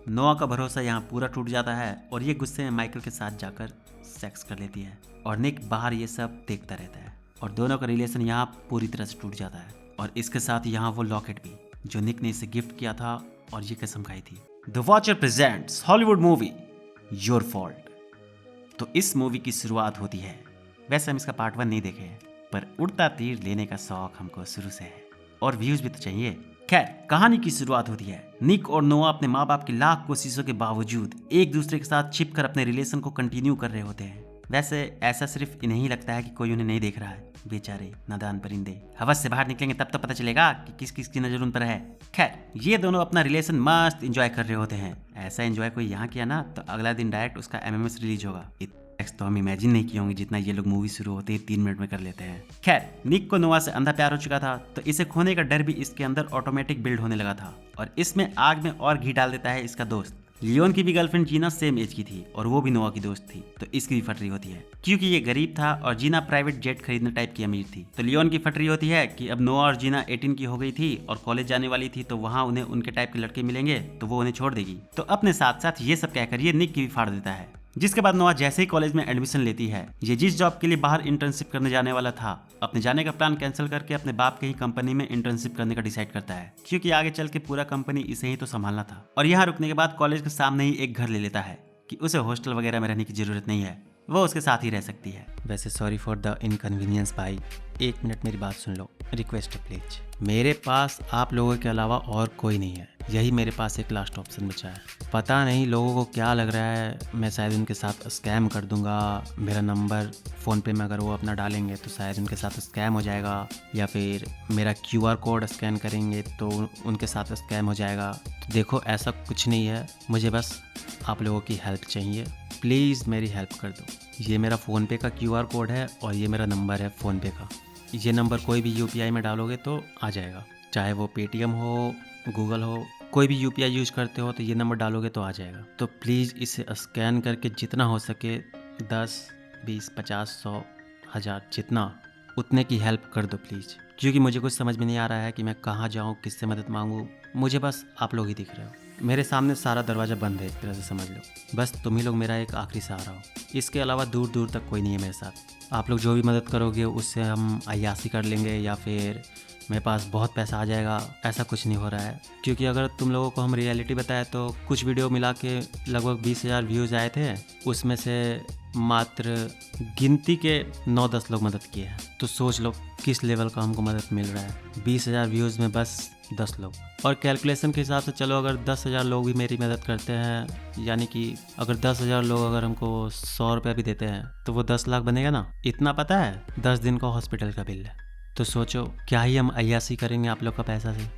नोआ का भरोसा यहाँ पूरा टूट जाता है और ये गुस्से में माइकल के साथ जाकर सेक्स कर लेती है और निक बाहर ये सब देखता रहता है और दोनों का रिलेशन यहाँ पूरी तरह से टूट जाता है। और इसके साथ यहाँ वो लॉकेट भी जो निक ने इसे गिफ्ट किया था और ये कसम खाई थी। The watcher presents Hollywood movie your fault. तो इस मूवी की शुरुआत होती है, वैसे हम इसका पार्ट 1 नहीं देखे हैं, पर उड़ता तीर लेने का शौक हमको शुरू से है और व्यूज भी तो चाहिए। खैर, कहानी की शुरुआत होती है निक और नोआ अपने माँ बाप की लाख कोशिशों के बावजूद एक दूसरे के साथ छिपकर अपने रिलेशन को कंटिन्यू कर रहे होते हैं। वैसे ऐसा सिर्फ इन्हें ही लगता है कि कोई उन्हें नहीं देख रहा है। बेचारे नादान परिंदे, हवस से बाहर निकलेंगे तब तो पता चलेगा कि किस किस की नजर उन पर है। खैर, ये दोनों अपना रिलेशन मस्त एंजॉय कर रहे होते हैं। ऐसा एंजॉय कोई यहाँ किया ना तो अगला दिन डायरेक्ट उसका MMS रिलीज होगा। तो हम इमेजिन नहीं किए होंगे जितना ये लोग मूवी शुरू होते ही 3 मिनट में कर लेते हैं। खैर, निक को नोआ से अंधा प्यार हो चुका था तो इसे खोने का डर भी इसके अंदर ऑटोमेटिक बिल्ड होने लगा था और इसमें आग में और घी डाल देता है इसका दोस्त। लियोन की भी गर्लफ्रेंड जीना सेम एज की थी और वो भी नोआ की दोस्त थी, तो इसकी भी फटरी होती है क्योंकि ये गरीब था और जीना प्राइवेट जेट खरीदने टाइप की अमीर थी। तो लियोन की फटरी होती है कि अब नोआ और जीना 18 की हो गई थी और कॉलेज जाने वाली थी, तो वहाँ उन्हें उनके टाइप के लड़के मिलेंगे तो वो उन्हें छोड़ देगी। तो अपने साथ साथ ये सब कहकर ये निक की भी फाड़ देता है। जिसके बाद नोआ जैसे ही कॉलेज में एडमिशन लेती है, ये जिस जॉब के लिए बाहर इंटर्नशिप करने जाने वाला था, अपने जाने का प्लान कैंसिल करके अपने बाप के ही कंपनी में इंटर्नशिप करने का डिसाइड करता है क्योंकि आगे चल के पूरा कंपनी इसे ही तो संभालना था। और यहाँ रुकने के बाद कॉलेज के सामने ही एक घर ले लेता है कि उसे हॉस्टल वगैरह में रहने की जरूरत नहीं है, वो उसके साथ ही रह सकती है। वैसे सॉरी फॉर द इनकन्वीनियंस भाई, 1 मिनट मेरी बात सुन लो, रिक्वेस्ट है प्लीज। मेरे पास आप लोगों के अलावा और कोई नहीं है, यही मेरे पास एक लास्ट ऑप्शन बचा है। पता नहीं लोगों को क्या लग रहा है, मैं शायद उनके साथ स्कैम कर दूंगा। मेरा नंबर फ़ोन पे में अगर वो अपना डालेंगे तो शायद उनके साथ स्कैम हो जाएगा, या फिर मेरा QR कोड स्कैन करेंगे तो उनके साथ स्कैम हो जाएगा। तो देखो, ऐसा कुछ नहीं है, मुझे बस आप लोगों की हेल्प चाहिए, प्लीज़ मेरी हेल्प कर दो। ये मेरा फ़ोन पे का QR कोड है और ये मेरा नंबर है फ़ोन पे का। ये नंबर कोई भी UPI में डालोगे तो आ जाएगा, चाहे वो Paytm हो, गूगल हो, कोई भी UPI यूज करते हो तो ये नंबर डालोगे तो आ जाएगा। तो प्लीज़ इसे स्कैन करके जितना हो सके 10, 20, 50, 100, 1000 जितना उतने की हेल्प कर दो प्लीज़, क्योंकि मुझे कुछ समझ में नहीं आ रहा है कि मैं कहाँ जाऊँ, किससे मदद मांगूँ। मुझे बस आप लोग ही दिख रहे हो, मेरे सामने सारा दरवाज़ा बंद है, एक तरह से समझ लो। बस तुम ही लोग मेरा एक आखिरी सहारा हो, इसके अलावा दूर दूर तक कोई नहीं है मेरे साथ। आप लोग जो भी मदद करोगे उससे हम अय्यासी कर लेंगे या फिर मेरे पास बहुत पैसा आ जाएगा, ऐसा कुछ नहीं हो रहा है। क्योंकि अगर तुम लोगों को हम रियलिटी बताए तो कुछ वीडियो मिला के लगभग 20,000 व्यूज़ आए थे, उसमें से मात्र गिनती के 9-10 लोग मदद किए हैं। तो सोच लो किस लेवल का हमको मदद मिल रहा है। 20,000 व्यूज़ में बस 10 लोग, और कैलकुलेशन के हिसाब से चलो अगर 10,000 लोग भी मेरी मदद करते हैं, यानी कि अगर 10,000 लोग अगर हमको 100 रुपये भी देते हैं तो वो 10 लाख बनेगा ना। इतना पता है 10 दिन का हॉस्पिटल का बिल है। तो सोचो क्या ही हम अय्यासी करेंगे आप लोग का पैसा से।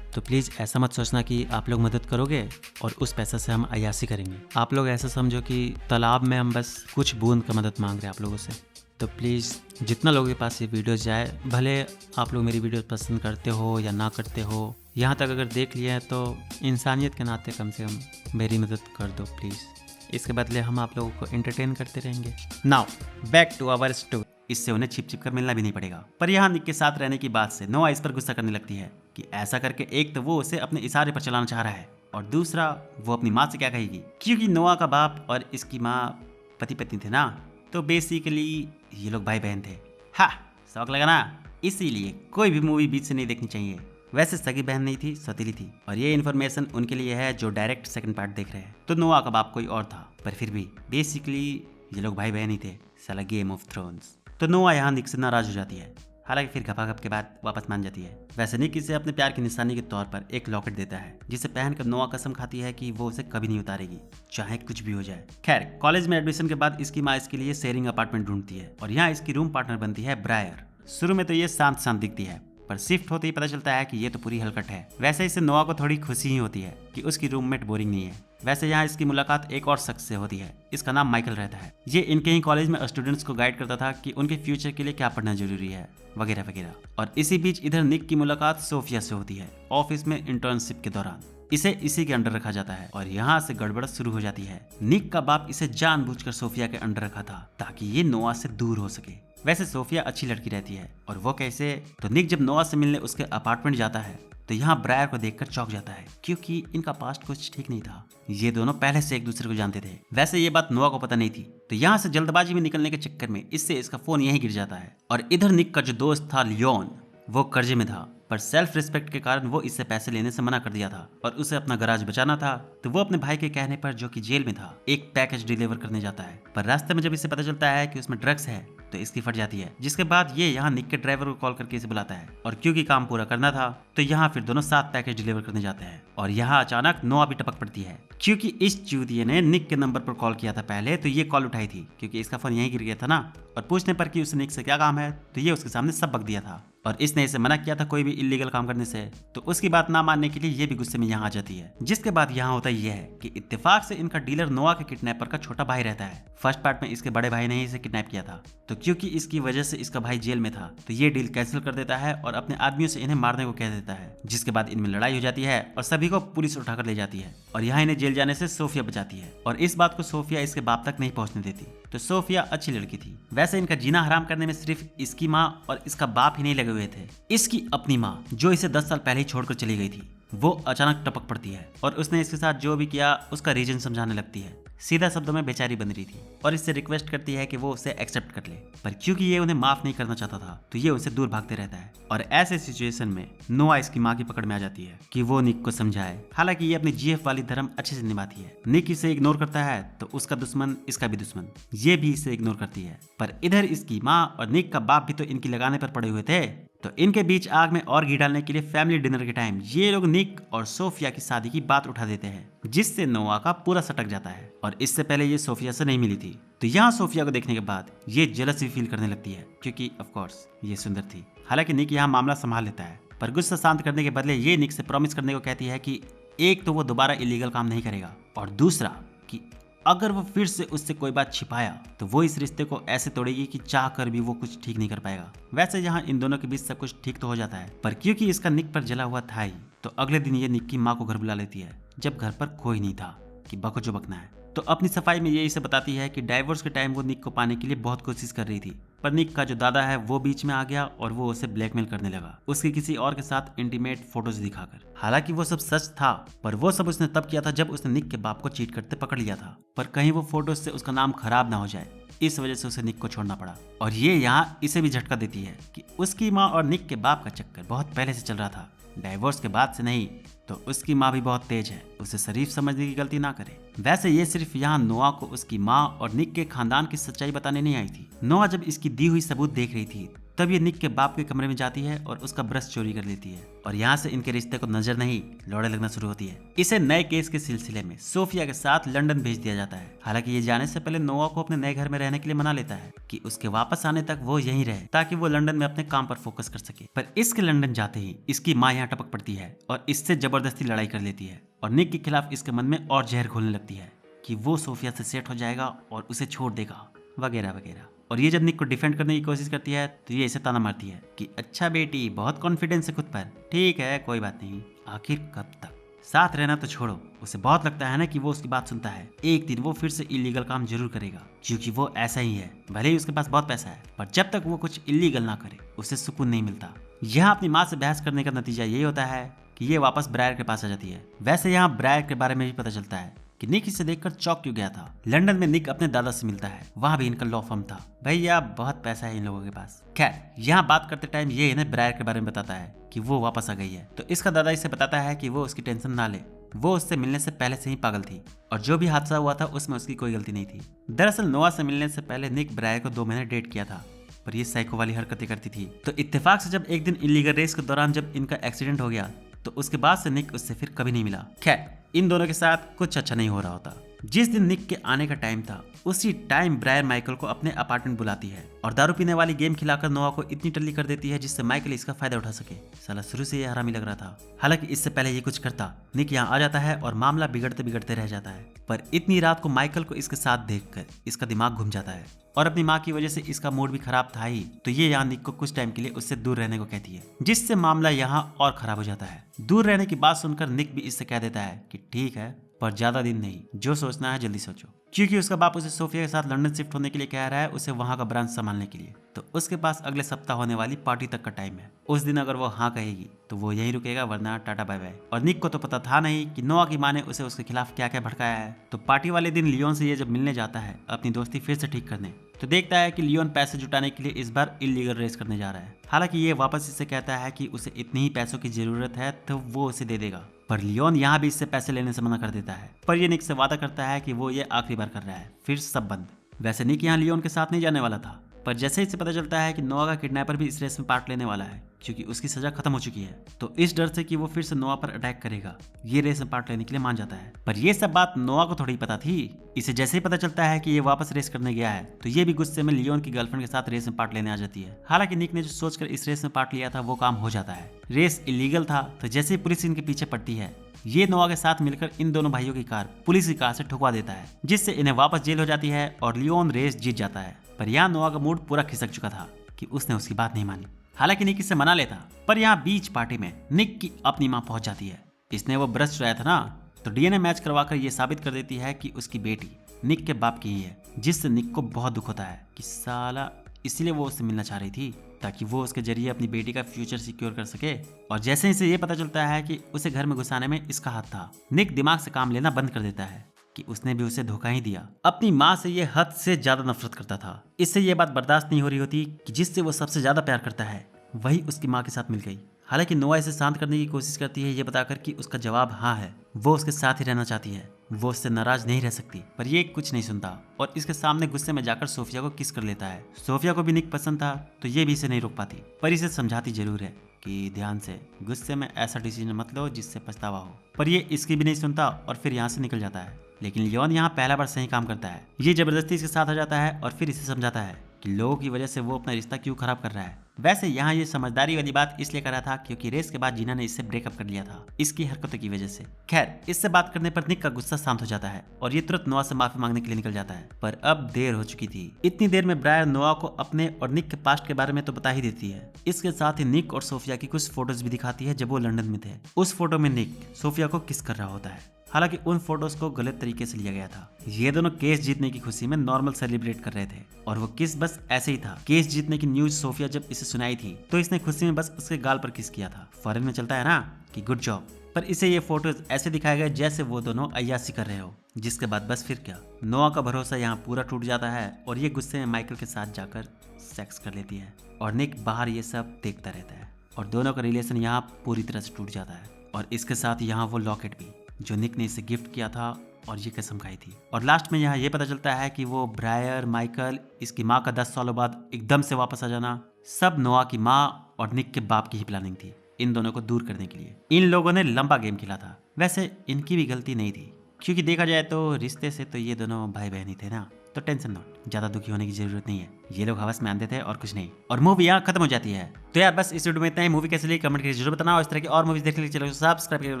तो प्लीज़ ऐसा मत सोचना कि आप लोग मदद करोगे और उस पैसे से हम अय्यासी करेंगे। आप लोग ऐसा समझो कि तालाब में हम बस कुछ बूंद का मदद मांग रहे हैं आप लोगों से। तो प्लीज़ जितना लोगों के पास ये वीडियोस जाए, भले आप लोग मेरी वीडियोस पसंद करते हो या ना करते हो, यहाँ तक अगर देख लिए हैं तो इंसानियत के नाते कम से कम मेरी मदद कर दो प्लीज़। इसके बदले हम आप लोगों को एंटरटेन करते रहेंगे। Now back to our story. इससे उन्हें छिप छिप कर मिलना भी नहीं पड़ेगा। पर यहाँ निक के साथ रहने की बात से नोआ इस पर गुस्सा करने लगती है कि ऐसा करके एक तो वो उसे अपने इशारे पर चलाना चाह रहा है और दूसरा वो अपनी माँ से क्या कहेगी, क्योंकि नोआ का बाप और इसकी माँ पति पत्नी थे ना, तो बेसिकली ये लोग भाई बहन थे। हाँ, शौक लगा ना, इसीलिए कोई भी मूवी बीच से नहीं देखनी चाहिए। वैसे सगी बहन नहीं थी, सतीली थी, और ये इन्फॉर्मेशन उनके लिए है जो डायरेक्ट सेकंड पार्ट देख रहे हैं। तो नोआ का बाप कोई और था, पर फिर भी बेसिकली ये लोग भाई बहन ही थे, साला गेम ऑफ थ्रोन्स। तो नोआ यहाँ निक से नाराज हो जाती है, हालांकि फिर गपागप के बाद वापस मान जाती है। वैसे निक इसे अपने प्यार की निशानी के तौर पर एक लॉकेट देता है, जिसे पहनकर नोआ कसम खाती है कि वो उसे कभी नहीं उतारेगी, चाहे कुछ भी हो जाए। खैर, कॉलेज में एडमिशन के बाद इसकी माँ इसके लिए शेयरिंग अपार्टमेंट ढूंढती है और यहाँ इसकी रूम पार्टनर बनती है ब्रायर। शुरू में तो ये शांत शांत दिखती है, पर शिफ्ट होते ही पता चलता है कि ये तो पूरी हलकट है। वैसे इससे नोआ को थोड़ी खुशी ही होती है कि उसकी रूममेट बोरिंग नहीं है। वैसे यहाँ इसकी मुलाकात एक और शख्स से होती है, इसका नाम माइकल रहता है। ये इनके ही कॉलेज में स्टूडेंट्स को गाइड करता था कि उनके फ्यूचर के लिए क्या पढ़ना जरूरी है, वगैरह वगैरह। और इसी बीच इधर निक की मुलाकात सोफिया से होती है, ऑफिस में इंटर्नशिप के दौरान। इसे इसी के अंडर रखा जाता है और यहाँ से गड़बड़ शुरू हो जाती है। निक का बाप इसे जानबूझकर सोफिया के अंडर रखा था ताकि ये नोआ से दूर हो सके। वैसे सोफिया अच्छी लड़की रहती है, और वो कैसे, तो निक जब नोआ से मिलने उसके अपार्टमेंट जाता है तो यहाँ ब्रायर को देखकर चौंक जाता है क्योंकि इनका पास्ट कुछ ठीक नहीं था। ये दोनों पहले से एक दूसरे को जानते थे। वैसे ये बात नोआ को पता नहीं थी। तो यहाँ से जल्दबाजी में निकलने के चक्कर में इससे इसका फोन यहीं गिर जाता है। और इधर निक का जो दोस्त था लियोन, वो कर्जे में था, पर सेल्फ रिस्पेक्ट के कारण वो इससे पैसे लेने से मना कर दिया था और उसे अपना गराज बचाना था। तो वो अपने भाई के कहने पर, जो कि जेल में था, एक पैकेज डिलीवर करने जाता है। पर रास्ते में जब इसे पता चलता है कि उसमें ड्रग्स है तो इसकी फट जाती है, जिसके बाद ये यहाँ निक के ड्राइवर को कॉल करके इसे बुलाता है। और क्योंकि काम पूरा करना था तो यहाँ फिर दोनों साथ पैकेज डिलीवर करने जाते हैं। और यहाँ अचानक नोआ भी टपक पड़ती है क्योंकि इस चूतिए ने निक के नंबर पर कॉल किया था पहले, तो ये कॉल उठाई थी क्योंकि इसका फोन यहीं गिर गया था ना। और पूछने पर कि उसे निक से क्या काम है तो ये उसके सामने सब बक दिया था और इसने इसे मना किया था कोई भी इलीगल काम करने से। तो उसकी बात ना मानने के लिए ये भी गुस्से में यहाँ आ जाती है। जिसके बाद यहाँ होता यह है कि इत्तेफाक से इनका डीलर नोआ के किडनैपर का छोटा भाई रहता है। फर्स्ट पार्ट में इसके बड़े भाई ने ही इसे किडनैप किया था, तो क्योंकि इसकी वजह से इसका भाई जेल में था तो ये डील कैंसिल कर देता है और अपने आदमियों से इन्हें मारने को कह देता है। जिसके बाद इनमें लड़ाई हो जाती है और सभी को पुलिस उठाकर ले जाती है और यहाँ इन्हें जेल जाने से सोफिया बचाती है। और इस बात को सोफिया इसके बाप तक नहीं पहुंचने देती। तो सोफिया अच्छी लड़की थी। वैसे इनका जीना हराम करने में सिर्फ इसकी माँ और इसका बाप ही नहीं लगे हुए थे। इसकी अपनी माँ, जो इसे 10 साल पहले ही छोड़कर चली गई थी, वो अचानक टपक पड़ती है और उसने इसके साथ जो भी किया उसका रीजन समझाने लगती है। सीधा शब्दों में बेचारी बन रही थी और इससे रिक्वेस्ट करती है कि वो उसे एक्सेप्ट कर ले। पर क्योंकि ये उन्हें माफ नहीं करना चाहता था तो ये उनसे दूर भागते रहता है। और ऐसे सिचुएशन में नोआ इसकी माँ की पकड़ में आ जाती है कि वो निक को समझाए। हालांकि ये अपनी जीएफ वाली धर्म अच्छे से निभाती है। निक इसे इग्नोर करता है तो उसका दुश्मन इसका भी दुश्मन, ये भी इसे इग्नोर करती है। पर इधर इसकी माँ और निक का बाप भी तो इनकी लगाने पर पड़े हुए थे। तो इनके बीच आग में और घी डालने के लिए फैमिली डिनर के टाइम ये लोग निक और सोफिया की शादी की बात उठा देते हैं, जिससे नोआ का पूरा सटक जाता है। और इससे पहले ये सोफिया से नहीं मिली थी, तो यहाँ सोफिया को देखने के बाद ये जेलस भी फील करने लगती है क्योंकि ऑफ कोर्स ये सुंदर थी। हालांकि निक यहाँ मामला संभाल लेता है, पर गुस्सा शांत करने के बदले ये निक से प्रॉमिस करने को कहती है कि एक तो वो दोबारा इलीगल काम नहीं करेगा और दूसरा कि अगर वो फिर से उससे कोई बात छिपाया तो वो इस रिश्ते को ऐसे तोड़ेगी कि चाह कर भी वो कुछ ठीक नहीं कर पाएगा। वैसे यहाँ इन दोनों के बीच सब कुछ ठीक तो हो जाता है, पर क्योंकि इसका निक पर जला हुआ था ही, तो अगले दिन ये निक की माँ को घर बुला लेती है जब घर पर कोई नहीं था कि बको जो बकना है। तो अपनी सफाई में ये इसे बताती है कि डाइवोर्स के टाइम वो निक को पाने के लिए बहुत कोशिश कर रही थी, पर निक का जो दादा है वो बीच में आ गया और वो उसे ब्लैकमेल करने लगा उसके किसी और के साथ इंटीमेट फोटोज दिखाकर। हालांकि वो सब सच था, पर वो सब उसने तब किया था जब उसने निक के बाप को चीट करते पकड़ लिया था। पर कहीं वो फोटोज से उसका नाम खराब ना हो जाए, इस वजह से उसे निक को छोड़ना पड़ा। और ये यहाँ इसे भी झटका देती है कि उसकी माँ और निक के बाप का चक्कर बहुत पहले से चल रहा था, डाइवोर्स के बाद से नहीं। तो उसकी माँ भी बहुत तेज है, उसे शरीफ समझने की गलती ना करे। वैसे ये सिर्फ यहाँ नोआ को उसकी माँ और निक के खानदान की सच्चाई बताने नहीं आई थी। नोआ जब इसकी दी हुई सबूत देख रही थी तब ये निक के बाप के कमरे में जाती है और उसका ब्रश चोरी कर लेती है और यहाँ से इनके रिश्ते को नजर नहीं लौड़े लगना शुरू होती है। इसे नए केस के सिलसिले में सोफिया के साथ लंदन भेज दिया जाता है। हालांकि ये जाने से पहले नोआ को अपने नए घर में रहने के लिए मना लेता है कि उसके वापस आने तक वो यहीं रहे ताकि वो लंदन में अपने काम पर फोकस कर सके। पर इसके लंदन जाते ही इसकी माँ यहाँ टपक पड़ती है और इससे जबरदस्ती लड़ाई कर लेती है और निक के खिलाफ इसके मन में और जहर घोलने लगती है कि वो सोफिया से सेट हो जाएगा और उसे छोड़ देगा वगैरह वगैरह। और ये जब निक को डिफेंड करने की कोशिश करती है तो ये इसे ताना मारती है कि अच्छा बेटी, बहुत कॉन्फिडेंस है खुद पर, ठीक है कोई बात नहीं, आखिर कब तक साथ रहना तो छोड़ो। उसे बहुत लगता है ना कि वो उसकी बात सुनता है, एक दिन वो फिर से इलीगल काम जरूर करेगा क्योंकि वो ऐसा ही है। भले ही उसके पास बहुत पैसा है, पर जब तक वो कुछ इलीगल ना करे उसे सुकून नहीं मिलता। यहाँ अपनी माँ से बहस करने का नतीजा यही होता है कि ये वापस ब्रायर के पास आ जाती है। वैसे यहाँ ब्रायर के बारे में भी पता चलता है कि निक इसे देखकर चौंक क्यों गया था। लंदन में निक अपने दादा से मिलता है, वहाँ भी इनका लॉ फर्म था। भैया बहुत पैसा है इन लोगों के पास। खैर यहाँ बात करते टाइम ये इन्हें ब्रायर के बारे में बताता है कि वो वापस आ गई है। तो इसका दादा इसे बताता है कि वो उसकी टेंशन ना ले, वो उससे मिलने से पहले से ही पागल थी और जो भी हादसा हुआ था उसमें उसकी कोई गलती नहीं थी। दरअसल नोआ से मिलने से पहले निक ब्रायर को 2 महीने डेट किया था, पर ये साइको वाली हरकतें करती थी। तो इत्तेफाक से जब एक दिन इलीगल रेस के दौरान जब इनका एक्सीडेंट हो गया तो उसके बाद से निक उससे फिर कभी नहीं मिला। खैर इन दोनों के साथ कुछ अच्छा नहीं हो रहा होता। जिस दिन निक के आने का टाइम था उसी टाइम ब्रायर माइकल को अपने अपार्टमेंट बुलाती है और दारू पीने वाली गेम खिलाकर नोआ को इतनी टल्ली कर देती है जिससे माइकल इसका फायदा उठा सके। साला शुरू से ये हरामी लग रहा था। हालांकि इससे पहले ये कुछ करता, निक यहाँ आ जाता है और मामला बिगड़ते बिगड़ते रह जाता है। पर इतनी रात को माइकल को इसके साथ देखकर इसका दिमाग घूम जाता है और अपनी माँ की वजह से इसका मूड भी खराब था ही। तो ये यहाँ निक को कुछ टाइम के लिए उससे दूर रहने को कहती है, जिससे मामला यहाँ और खराब हो जाता है। दूर रहने की बात सुनकर निक भी इससे कह देता है कि ठीक है, पर ज्यादा दिन नहीं, जो सोचना है जल्दी सोचो क्योंकि उसका बाप उसे सोफिया के साथ लंदन शिफ्ट होने के लिए कह रहा है, उसे वहाँ का ब्रांच संभालने के लिए। तो उसके पास अगले सप्ताह होने वाली पार्टी तक का टाइम है। उस दिन अगर वो हाँ कहेगी तो वो यहीं रुकेगा, वरना टाटा बाय बाय। और निक को तो पता था नहीं कि नोआ की माँ ने उसे उसके खिलाफ क्या क्या भड़काया है। तो पार्टी वाले दिन लियोन से ये जब मिलने जाता है अपनी दोस्ती फिर से ठीक करने, तो देखता है कि लियोन पैसे जुटाने के लिए इस बार इलीगल रेस करने जा रहा है। हालांकि ये वापस इससे कहता है कि उसे इतनी ही पैसों की जरूरत है तो वो उसे दे देगा, पर लियोन यहाँ भी इससे पैसे लेने से मना कर देता है। पर ये निक से वादा करता है कि वो ये आखिरी बार कर रहा है, फिर सब बंद। वैसे निक यहाँ लियोन के साथ नहीं जाने वाला था, पर जैसे ही इसे पता चलता है कि नोआ का किडनैपर भी इस रेस में पार्ट लेने वाला है क्योंकि उसकी सजा खत्म हो चुकी है, तो इस डर से कि वो फिर से नोआ पर अटैक करेगा, ये रेस में पार्ट लेने के लिए मान जाता है। पर ये सब बात नोआ को थोड़ी पता थी। इसे जैसे ही पता चलता है कि ये वापस रेस करने गया है, तो ये भी गुस्से में लियोन की गर्लफ्रेंड के साथ रेस में पार्ट लेने आ जाती है। हालांकि निक ने जो सोचकर इस रेस में पार्ट लिया था वो काम हो जाता है। रेस इलीगल था, तो जैसे ही पुलिस इनके पीछे पड़ती है, ये नोआ के साथ मिलकर इन दोनों भाइयों की कार पुलिस की कार से ठुकवा देता है, जिससे इन्हें वापस जेल हो जाती है और लियोन रेस जीत जाता है। पर यहाँ नोआ का मूड पूरा खिसक चुका था कि उसने उसकी बात नहीं मानी। हालांकि निक इससे मना लेता, पर यहाँ बीच पार्टी में निक की अपनी माँ पहुंच जाती है। इसने वो ब्रश चुराया था ना, तो डीएनए मैच करवाकर ये साबित कर देती है कि उसकी बेटी निक के बाप की ही है, जिससे निक को बहुत दुख होता है कि साला इसीलिए वो उससे मिलना चाह रही थी ताकि वो उसके जरिए अपनी बेटी का फ्यूचर सिक्योर कर सके। और जैसे ही इसे ये पता चलता है कि उसे घर में घुसाने में इसका हाथ था, निक दिमाग से काम लेना बंद कर देता है कि उसने भी उसे धोखा ही दिया। अपनी माँ से ये हद से ज्यादा नफरत करता था। इससे ये बात बर्दाश्त नहीं हो रही होती कि जिससे वो सबसे ज्यादा प्यार करता है वही उसकी माँ के साथ मिल गई। हालांकि नोआ इसे शांत करने की कोशिश करती है, ये बताकर कि उसका जवाब हाँ है, वो उसके साथ ही रहना चाहती है, वो उससे नाराज नहीं रह सकती। पर ये कुछ नहीं सुनता और इसके सामने गुस्से में जाकर सोफिया को किस कर लेता है। सोफिया को भी निक पसंद था, तो ये भी इसे नहीं रोक पाती, पर इसे समझाती जरूर है कि ध्यान से, गुस्से में ऐसा डिसीजन मत लो जिससे पछतावा हो। पर ये इसकी भी नहीं सुनता और फिर यहाँ से निकल जाता है। लेकिन लियोन यहाँ पहला बार सही काम करता है। ये जबरदस्ती इसके साथ आ जाता है और फिर इसे समझाता है कि लोगों की वजह से वो अपना रिश्ता क्यों खराब कर रहा है। वैसे यहाँ ये समझदारी वाली बात इसलिए कर रहा था क्योंकि रेस के बाद जीना ने इससे ब्रेकअप कर लिया था इसकी हरकतों की वजह से। खैर, इससे बात करने पर निक का गुस्सा शांत हो जाता है और ये तुरंत नोआ से माफी मांगने के लिए निकल जाता है। पर अब देर हो चुकी थी। इतनी देर में ब्रायर नोआ को अपने और निक के पास्ट के बारे में तो बता ही देती है। इसके साथ ही निक और सोफिया की कुछ फोटोज भी दिखाती है जब वो लंदन में थे। उस फोटो में निक सोफिया को किस कर रहा होता है। हालांकि उन फोटोज को गलत तरीके से लिया गया था। ये दोनों केस जीतने की खुशी में नॉर्मल सेलिब्रेट कर रहे थे और वो किस बस ऐसे ही था। केस जीतने की न्यूज सोफिया जब इसे सुनाई थी तो इसने खुशी में बस उसके गाल पर किस किया था। फॉरेन में चलता है ना कि गुड जॉब। पर इसे ये फोटोज ऐसे दिखाए गए जैसे वो दोनों अय्यासी कर रहे हो, जिसके बाद बस फिर क्या, नोआ का भरोसा यहाँ पूरा टूट जाता है और ये गुस्से में माइकल के साथ जाकर सेक्स कर लेती है और निक बाहर ये सब देखता रहता है और दोनों का रिलेशन यहाँ पूरी तरह से टूट जाता है। और इसके साथ यहाँ वो लॉकेट भी जो निक ने इसे गिफ्ट किया था और ये कसम खाई थी। और लास्ट में यहाँ ये पता चलता है कि वो ब्रायर, माइकल, इसकी माँ का 10 सालों बाद एकदम से वापस आ जाना, सब नोआ की माँ और निक के बाप की ही प्लानिंग थी इन दोनों को दूर करने के लिए। इन लोगों ने लंबा गेम खेला था। वैसे इनकी भी गलती नहीं थी क्योंकि देखा जाए तो रिश्ते से तो ये दोनों भाई बहन ही थे ना, तो टेंशन नॉट, ज्यादा दुखी होने की जरूरत नहीं है। ये लोग हवस में आते थे और कुछ नहीं। और मूवी यहाँ खत्म हो जाती है। तो यार बस इस वीडियो में इतना ही। मूवी कैसे लगी कमेंट करके जरूर बताना और इस तरह की और मूवीज देखने के लिए चैनल को सब्सक्राइब करके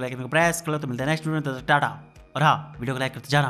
लाइक प्रेस कर लो। तो मिलते हैं नेक्स्ट वीडियो में। टाटा। और हाँ, वीडियो को लाइक करते जाना।